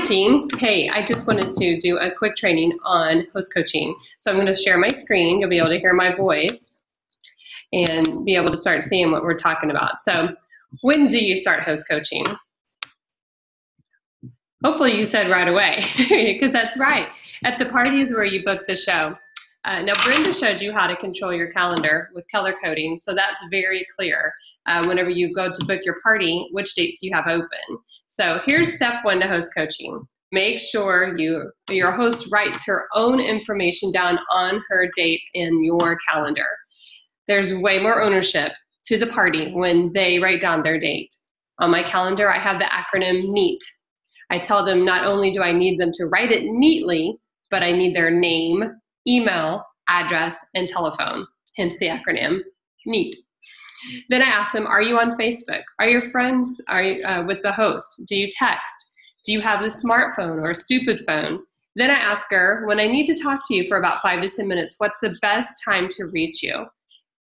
team. Hey, I just wanted to do a quick training on host coaching. So I'm going to share my screen. You'll be able to hear my voice and be able to start seeing what we're talking about. So when do you start host coaching? Hopefully you said right away, because that's right. At the parties where you book the show. Now, Brenda showed you how to control your calendar with color coding, so that's very clear whenever you go to book your party, which dates you have open. So here's step one to host coaching. Make sure your host writes her own information down on her date in your calendar. There's way more ownership to the party when they write down their date. On my calendar, I have the acronym NEAT. I tell them not only do I need them to write it neatly, but I need their name, email, address, and telephone, hence the acronym NEAT. Then I ask them, are you on Facebook? Are your friends with the host? Do you text? Do you have a smartphone or a stupid phone? Then I ask her, when I need to talk to you for about 5 to 10 minutes, what's the best time to reach you?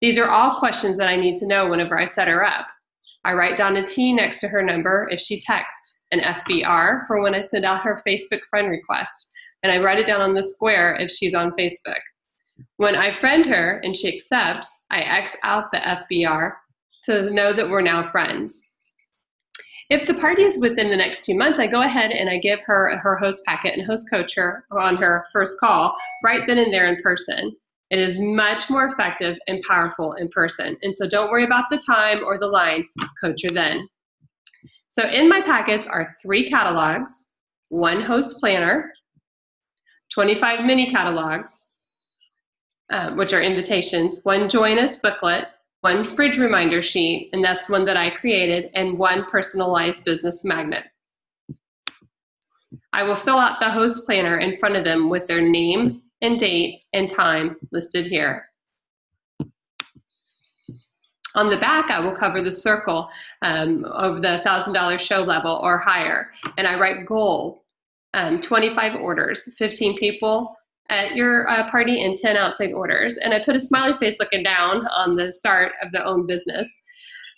These are all questions that I need to know whenever I set her up. I write down a T next to her number if she texts, an FBR for when I send out her Facebook friend request, and I write it down on the square if she's on Facebook. When I friend her and she accepts, I X out the FBR to know that we're now friends. If the party is within the next 2 months, I go ahead and I give her her host packet and host coach her on her first call right then and there in person. It is much more effective and powerful in person. And so don't worry about the time or the line, coach her then. So in my packets are 3 catalogs, 1 host planner, 25 mini catalogs, which are invitations, 1 join us booklet, 1 fridge reminder sheet, and that's one that I created, and 1 personalized business magnet. I will fill out the host planner in front of them with their name and date and time listed here. On the back, I will cover the circle of the $1,000 show level or higher, and I write goal, 25 orders, 15 people at your party and 10 outside orders. And I put a smiley face looking down on the start of their own business.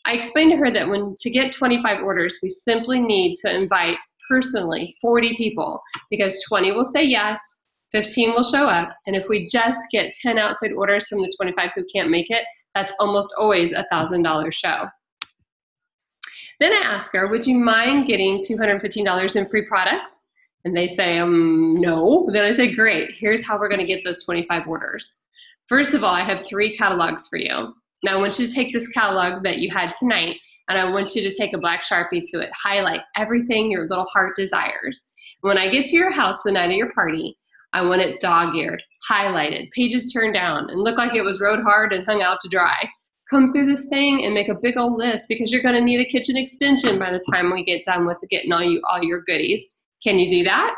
I explained to her that to get 25 orders, we simply need to invite personally 40 people, because 20 will say yes, 15 will show up, and if we just get 10 outside orders from the 25 who can't make it, that's almost always a $1,000 show. Then I ask her, would you mind getting $215 in free products? And they say, no. Then I say, great, here's how we're gonna get those 25 orders. First of all, I have 3 catalogs for you. Now I want you to take this catalog that you had tonight, and I want you to take a black Sharpie to it, highlight everything your little heart desires. When I get to your house the night of your party, I want it dog-eared, highlighted, pages turned down, and look like it was rode hard and hung out to dry. Come through this thing and make a big old list, because you're gonna need a kitchen extension by the time we get done with getting all your goodies. Can you do that?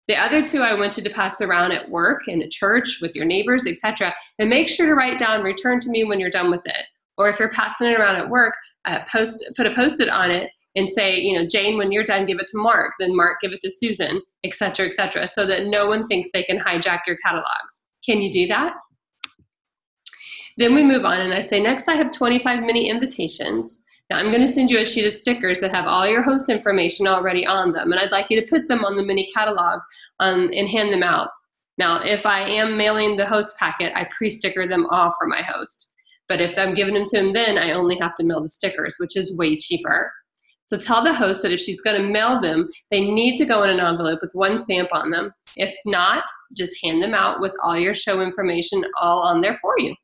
The other 2 I want you to pass around at work and at church with your neighbors, etc. And make sure to write down, return to me when you're done with it. Or if you're passing it around at work, put a Post-it on it and say, Jane, when you're done, give it to Mark. Then Mark, give it to Susan, etc., etc., so that no one thinks they can hijack your catalogs. Can you do that? Then we move on, and I say, next I have 25 mini invitations. Now I'm going to send you a sheet of stickers that have all your host information already on them, and I'd like you to put them on the mini catalog and hand them out. Now, if I am mailing the host packet, I pre-sticker them all for my host. But if I'm giving them to him then, I only have to mail the stickers, which is way cheaper. So tell the host that if she's going to mail them, they need to go in an envelope with 1 stamp on them. If not, just hand them out with all your show information all on there for you.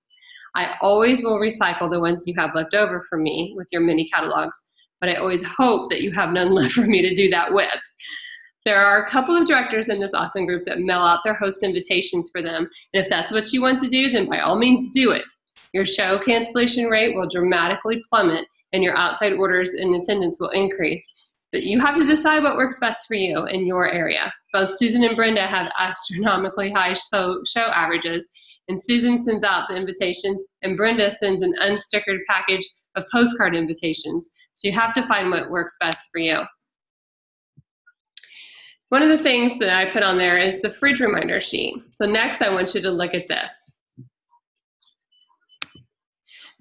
I always will recycle the ones you have left over for me with your mini catalogs, but I always hope that you have none left for me to do that with. There are a couple of directors in this awesome group that mail out their host invitations for them, and if that's what you want to do, then by all means do it. Your show cancellation rate will dramatically plummet, and your outside orders and attendance will increase. But you have to decide what works best for you in your area. Both Susan and Brenda have astronomically high show averages, and Susan sends out the invitations, and Brenda sends an unstickered package of postcard invitations. So you have to find what works best for you. One of the things that I put on there is the fridge reminder sheet. So next I want you to look at this.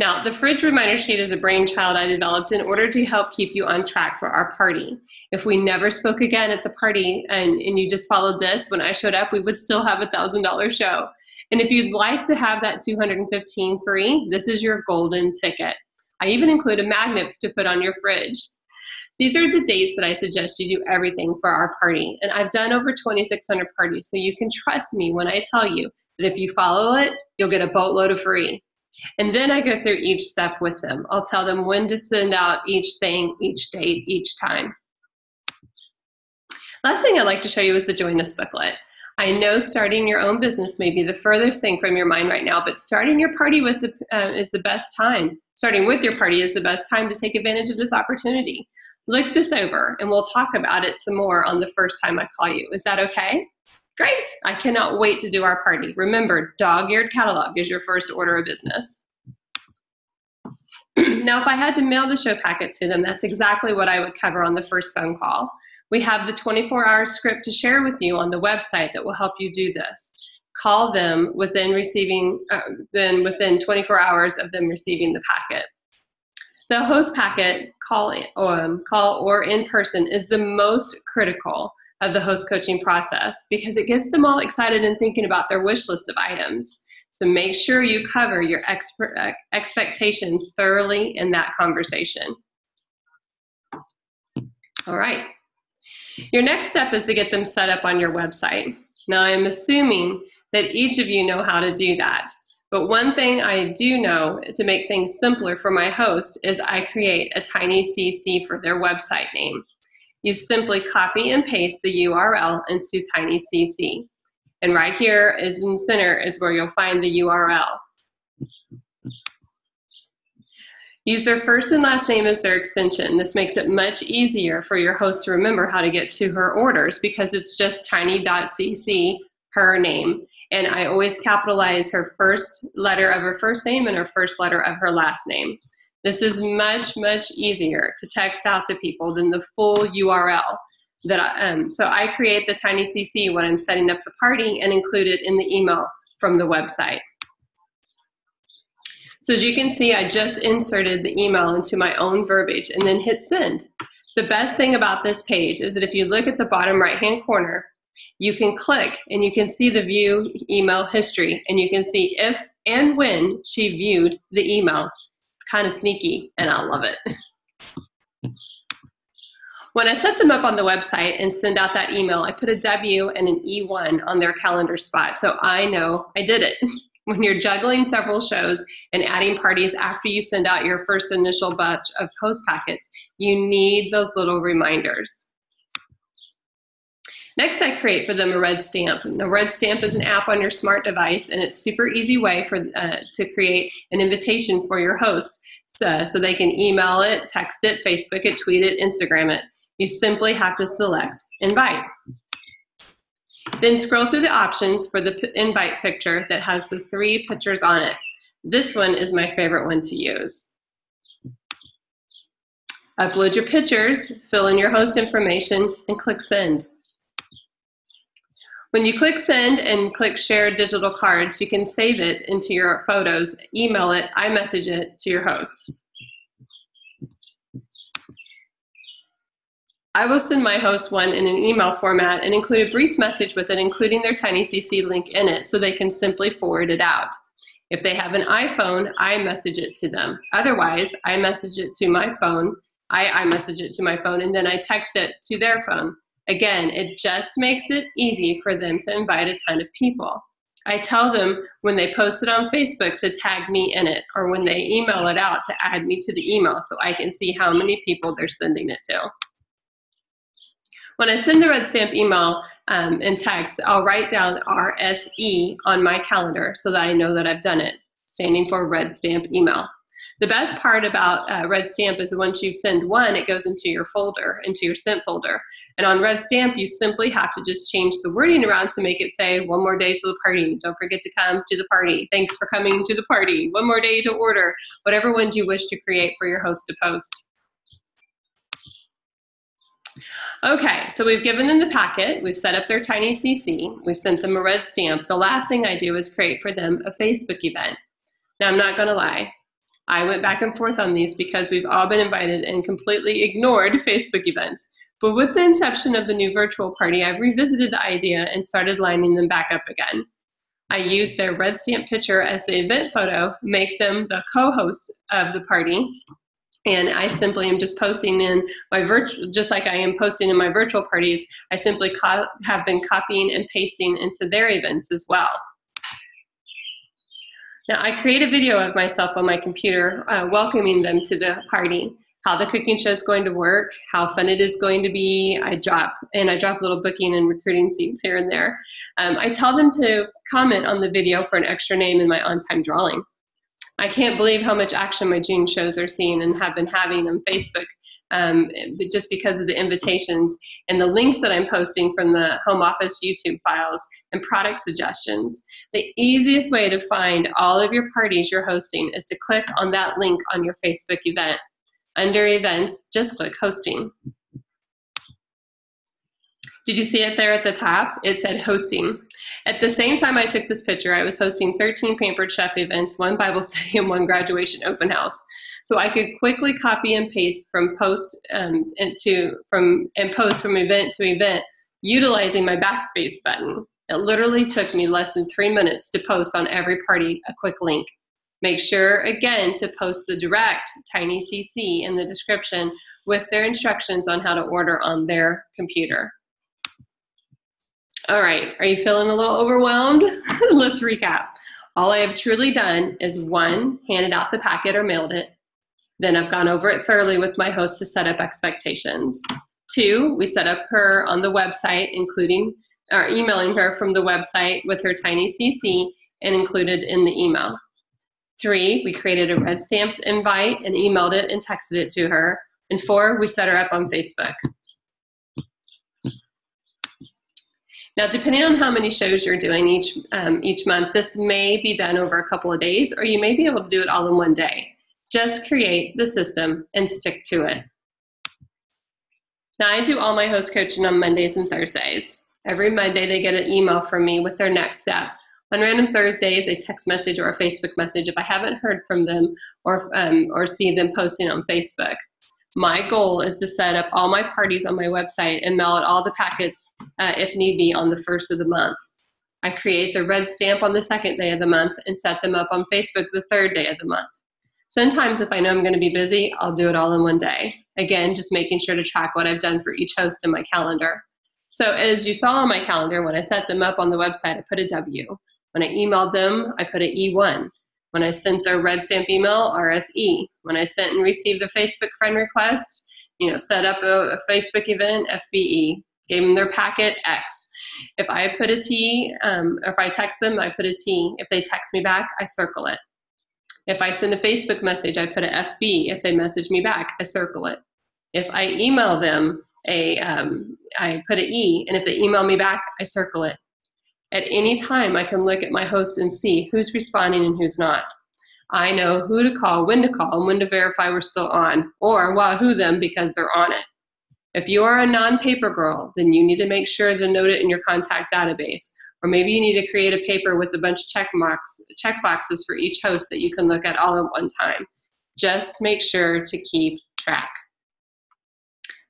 Now, the fridge reminder sheet is a brainchild I developed in order to help keep you on track for our party. If we never spoke again at the party and you just followed this, when I showed up, we would still have a $1,000 show. And if you'd like to have that 215 free, this is your golden ticket. I even include a magnet to put on your fridge. These are the dates that I suggest you do everything for our party. And I've done over 2,600 parties, so you can trust me when I tell you that if you follow it, you'll get a boatload of free. And then I go through each step with them. I'll tell them when to send out each thing, each date, each time. Last thing I'd like to show you is the Join Us booklet. I know starting your own business may be the furthest thing from your mind right now, but starting your party with is the best time. Starting with your party is the best time to take advantage of this opportunity. Look this over, and we'll talk about it some more on the first time I call you. Is that okay? Great. I cannot wait to do our party. Remember, dog-eared catalog is your first order of business. Now, if I had to mail the show packet to them, that's exactly what I would cover on the first phone call. We have the 24-hour script to share with you on the website that will help you do this. Call them within 24 hours of them receiving the packet. The host packet, call or in person, is the most critical of the host coaching process because it gets them all excited and thinking about their wish list of items. So make sure you cover your expectations thoroughly in that conversation. All right. Your next step is to get them set up on your website. Now, I'm assuming that each of you know how to do that. But one thing I do know to make things simpler for my host is I create a tiny CC for their website name. You simply copy and paste the URL into tiny CC. And right here is in the center is where you'll find the URL. Use their first and last name as their extension. This makes it much easier for your host to remember how to get to her orders because it's just tiny.cc, her name. And I always capitalize her first letter of her first name and her first letter of her last name. This is much, much easier to text out to people than the full URL. So I create the tiny CC when I'm setting up the party and include it in the email from the website. So as you can see, I just inserted the email into my own verbiage and then hit send. The best thing about this page is that if you look at the bottom right-hand corner, you can click and you can see the view email history and you can see if and when she viewed the email. It's kind of sneaky and I love it. When I set them up on the website and send out that email, I put a W and an E1 on their calendar spot so I know I did it. When you're juggling several shows and adding parties after you send out your first initial batch of host packets, you need those little reminders. Next, I create for them a red stamp. Now, red stamp is an app on your smart device, and it's a super easy way to create an invitation for your host so they can email it, text it, Facebook it, tweet it, Instagram it. You simply have to select invite. Then scroll through the options for the invite picture that has the 3 pictures on it. This one is my favorite one to use. Upload your pictures, fill in your host information, and click send. When you click send and click share digital cards, you can save it into your photos, email it, iMessage it to your host. I will send my host one in an email format and include a brief message with it, including their tiny CC link in it so they can simply forward it out. If they have an iPhone, I message it to them. Otherwise, I message it to my phone, I message it to my phone, and then I text it to their phone. Again, it just makes it easy for them to invite a ton of people. I tell them when they post it on Facebook to tag me in it, or when they email it out to add me to the email so I can see how many people they're sending it to. When I send the red stamp email and text, I'll write down RSE on my calendar so that I know that I've done it, standing for red stamp email. The best part about red stamp is once you send one, it goes into your folder, into your sent folder. And on red stamp, you simply have to just change the wording around to make it say, 1 more day to the party. Don't forget to come to the party. Thanks for coming to the party. 1 more day to order. Whatever ones you wish to create for your host to post. Okay, so we've given them the packet, we've set up their tiny CC, we've sent them a red stamp. The last thing I do is create for them a Facebook event. Now, I'm not gonna lie, I went back and forth on these because we've all been invited and completely ignored Facebook events. But with the inception of the new virtual party, I've revisited the idea and started lining them back up again. I use their red stamp picture as the event photo, make them the co-host of the party, and I simply am just posting in my just like I am posting in my virtual parties, I simply have been copying and pasting into their events as well. Now, I create a video of myself on my computer welcoming them to the party, how the cooking show is going to work, how fun it is going to be. I drop little booking and recruiting seeds here and there. I tell them to comment on the video for an extra name in my on-time drawing. I can't believe how much action my June shows are seeing and have been having on Facebook just because of the invitations and the links that I'm posting from the home office YouTube files and product suggestions. The easiest way to find all of your parties you're hosting is to click on that link on your Facebook event. Under events, just click hosting. Did you see it there at the top? It said hosting. At the same time I took this picture, I was hosting 13 Pampered Chef events, 1 Bible study, and 1 graduation open house. So I could quickly copy and paste from post from event to event, utilizing my backspace button. It literally took me less than 3 minutes to post on every party a quick link. Make sure, again, to post the direct tiny CC in the description with their instructions on how to order on their computer. All right, are you feeling a little overwhelmed? Let's recap. All I have truly done is 1, handed out the packet or mailed it. Then I've gone over it thoroughly with my host to set up expectations. 2, we set up her on the website, including or emailing her from the website with her tiny CC and included in the email. 3, we created a red stamped invite and emailed it and texted it to her. And 4, we set her up on Facebook. Now, depending on how many shows you're doing each month, this may be done over a couple of days, or you may be able to do it all in one day. Just create the system and stick to it. Now, I do all my host coaching on Mondays and Thursdays. Every Monday, they get an email from me with their next step. On random Thursdays, a text message or a Facebook message if I haven't heard from them or see them posting on Facebook. My goal is to set up all my parties on my website and mail out all the packets, if need be, on the 1st of the month. I create the red stamp on the 2nd day of the month and set them up on Facebook the 3rd day of the month. Sometimes if I know I'm going to be busy, I'll do it all in one day. Again, just making sure to track what I've done for each host in my calendar. So as you saw on my calendar, when I set them up on the website, I put a W. When I emailed them, I put an E1. When I sent their red stamp email, RSE. When I sent and received a Facebook friend request, set up a Facebook event, FBE. Gave them their packet, X. If I put a T, if I text them, I put a T. If they text me back, I circle it. If I send a Facebook message, I put a FB. If they message me back, I circle it. If I email them, I put an E. And if they email me back, I circle it. At any time, I can look at my host and see who's responding and who's not. I know who to call, and when to verify we're still on, or wahoo them because they're on it. If you are a non-paper girl, then you need to make sure to note it in your contact database. Or maybe you need to create a paper with a bunch of check boxes for each host that you can look at all at one time. Just make sure to keep track.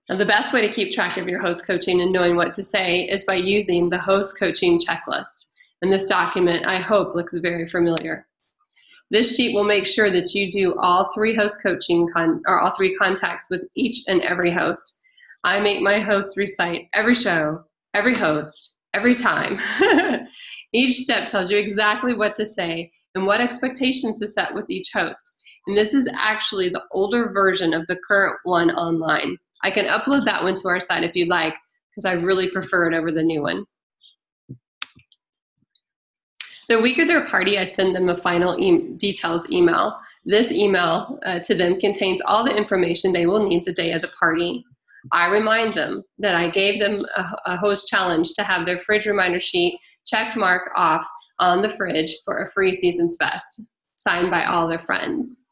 Now, the best way to keep track of your host coaching and knowing what to say is by using the host coaching checklist. And this document, I hope, looks very familiar. This sheet will make sure that you do all 3 host coaching or all 3 contacts with each and every host. I make my hosts recite every show, every host, every time. Each step tells you exactly what to say and what expectations to set with each host. And this is actually the older version of the current one online. I can upload that one to our site if you'd like, because I really prefer it over the new one. The week of their party, I send them a final details email. This email to them contains all the information they will need the day of the party. I remind them that I gave them a host challenge to have their fridge reminder sheet checked mark off on the fridge for a free season's best, signed by all their friends.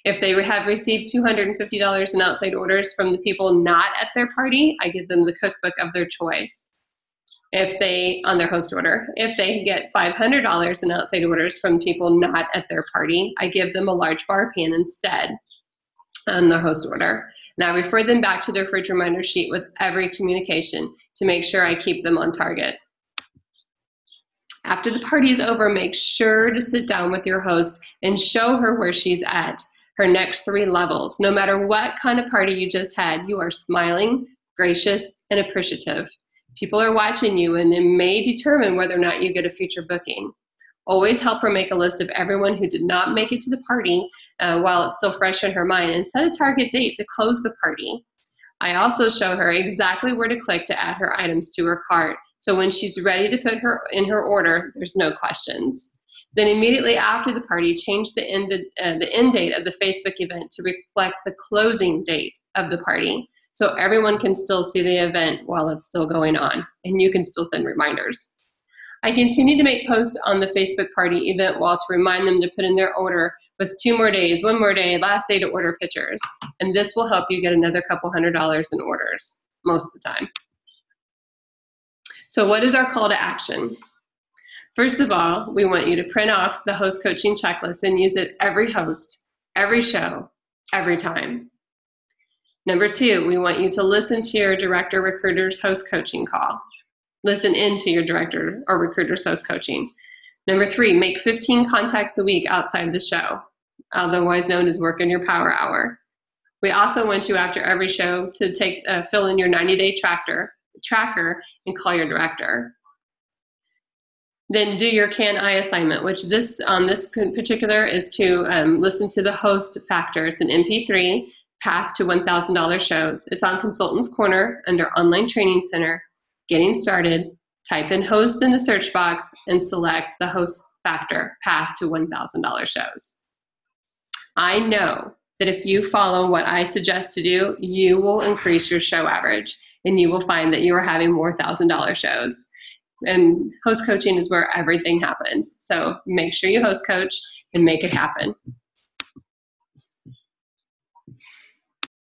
If they have received $250 in outside orders from the people not at their party, I give them the cookbook of their choice. on their host order. If they get $500 in outside orders from people not at their party, I give them a large bar pan instead on their host order. And I refer them back to their fridge reminder sheet with every communication to make sure I keep them on target. After the party is over, make sure to sit down with your host and show her where she's at, her next 3 levels. No matter what kind of party you just had, you are smiling, gracious, and appreciative. People are watching you, and it may determine whether or not you get a future booking. Always help her make a list of everyone who did not make it to the party while it's still fresh in her mind, and set a target date to close the party. I also show her exactly where to click to add her items to her cart, so when she's ready to put her in her order, there's no questions. Then immediately after the party, change the end date of the Facebook event to reflect the closing date of the party, so everyone can still see the event while it's still going on, and you can still send reminders. I continue to make posts on the Facebook party event wall to remind them to put in their order with 2 more days, 1 more day, last day to order pictures, and this will help you get another couple $100 in orders most of the time. So what is our call to action? First of all, we want you to print off the host coaching checklist and use it every host, every show, every time. Number 2, we want you to listen to your director recruiter's host coaching call. Listen into your director or recruiter's host coaching. Number 3, make 15 contacts a week outside the show, otherwise known as work in your power hour. We also want you after every show to fill in your 90-day tracker and call your director. Then do your Can-I assignment, which this particular is to listen to the host factor. It's an MP3, Path to $1,000 shows. It's on Consultants Corner under Online Training Center. Getting started, type in host in the search box and select the host factor, Path to $1,000 shows. I know that if you follow what I suggest to do, you will increase your show average and you will find that you are having more $1,000 shows. And host coaching is where everything happens. So make sure you host coach and make it happen.